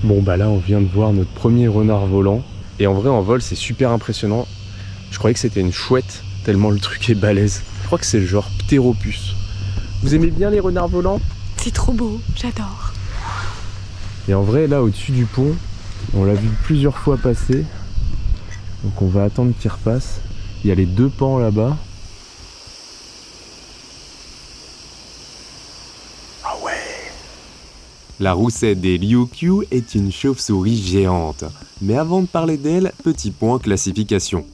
Bon bah là on vient de voir notre premier renard volant. Et en vrai en vol c'est super impressionnant. Je croyais que c'était une chouette, tellement le truc est balèze. Je crois que c'est le genre Pteropus. Vous aimez bien les renards volants? C'est trop beau, j'adore. Et en vrai là au-dessus du pont, on l'a vu plusieurs fois passer. Donc on va attendre qu'il repasse. Il y a les deux pans là-bas. Ah ouais! La roussette des Ryukyu est une chauve-souris géante. Mais avant de parler d'elle, petit point classification.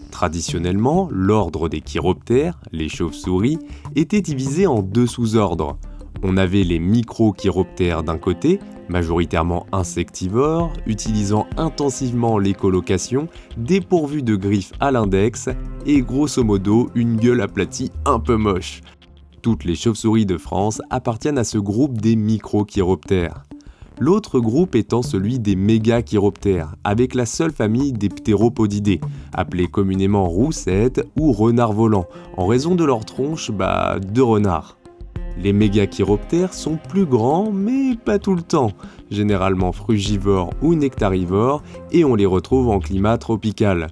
Traditionnellement, l'ordre des chiroptères, les chauves-souris, était divisé en deux sous-ordres. On avait les microchiroptères d'un côté, majoritairement insectivores, utilisant intensivement l'écholocation, dépourvus de griffes à l'index, et grosso modo une gueule aplatie un peu moche. Toutes les chauves-souris de France appartiennent à ce groupe des microchiroptères. L'autre groupe étant celui des mégachiroptères, avec la seule famille des ptéropodidés, appelés communément roussettes ou renards volants, en raison de leur tronche de renard. Les mégachiroptères sont plus grands, mais pas tout le temps, généralement frugivores ou nectarivores, et on les retrouve en climat tropical.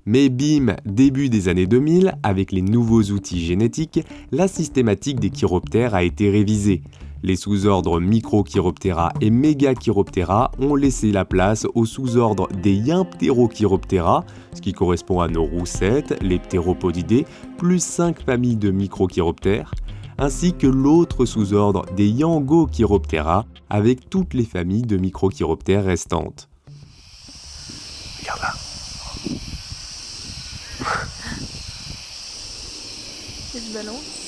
Mais bim, début des années 2000, avec les nouveaux outils génétiques, la systématique des chiroptères a été révisée. Les sous-ordres Microchiroptera et Megachiroptera ont laissé la place aux sous-ordres des Yimpterochiroptera, ce qui correspond à nos roussettes, les ptéropodidés, plus 5 familles de microchiroptères, ainsi que l'autre sous-ordre des Yangochiroptera, avec toutes les familles de microchiroptères restantes. Regarde là. Je balance.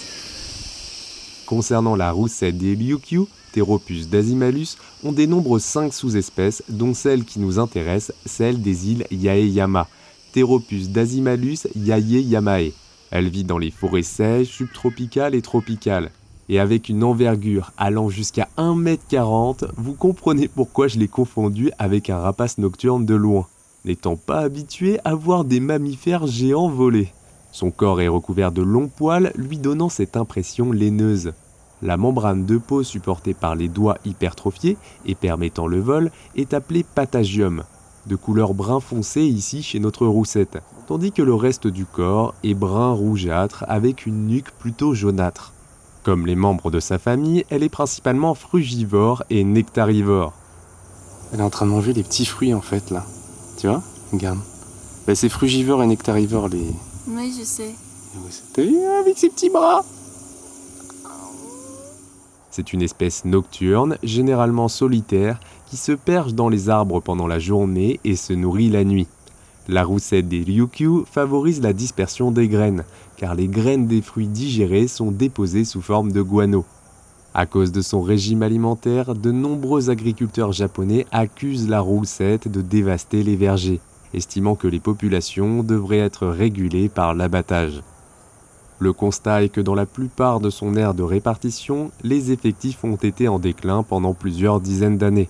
Concernant la roussette des Ryukyu, Pteropus dasymalus, on dénombre 5 sous-espèces, dont celle qui nous intéresse, celle des îles Yaeyama, Pteropus dasymalus yaeyamae. Elle vit dans les forêts sèches, subtropicales et tropicales. Et avec une envergure allant jusqu'à 1,40 m, vous comprenez pourquoi je l'ai confondu avec un rapace nocturne de loin, n'étant pas habitué à voir des mammifères géants voler. Son corps est recouvert de longs poils, lui donnant cette impression laineuse. La membrane de peau supportée par les doigts hypertrophiés et permettant le vol est appelée patagium, de couleur brun foncé ici chez notre roussette, tandis que le reste du corps est brun rougeâtre avec une nuque plutôt jaunâtre. Comme les membres de sa famille, elle est principalement frugivore et nectarivore. Elle est en train de manger les petits fruits en fait là. Tu vois? Regarde. Bah, c'est frugivore et nectarivore les... Oui, je sais. T'as vu avec ses petits bras? C'est une espèce nocturne, généralement solitaire, qui se perche dans les arbres pendant la journée et se nourrit la nuit. La roussette des Ryukyu favorise la dispersion des graines, car les graines des fruits digérés sont déposées sous forme de guano. À cause de son régime alimentaire, de nombreux agriculteurs japonais accusent la roussette de dévaster les vergers, estimant que les populations devraient être régulées par l'abattage. Le constat est que dans la plupart de son aire de répartition, les effectifs ont été en déclin pendant plusieurs dizaines d'années,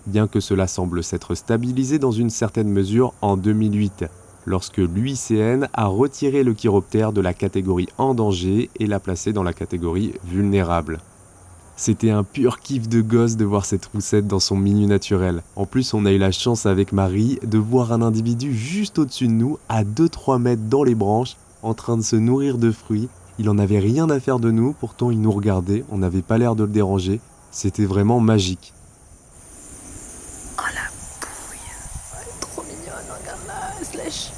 bien que cela semble s'être stabilisé dans une certaine mesure en 2008, lorsque l'UICN a retiré le chiroptère de la catégorie en danger et l'a placé dans la catégorie vulnérable. C'était un pur kiff de gosse de voir cette roussette dans son milieu naturel. En plus, on a eu la chance avec Marie de voir un individu juste au-dessus de nous, à 2-3 mètres dans les branches, en train de se nourrir de fruits. Il en avait rien à faire de nous, pourtant il nous regardait, on n'avait pas l'air de le déranger. C'était vraiment magique. Oh la bouille. Elle est trop mignonne, regarde là, elle se lèche.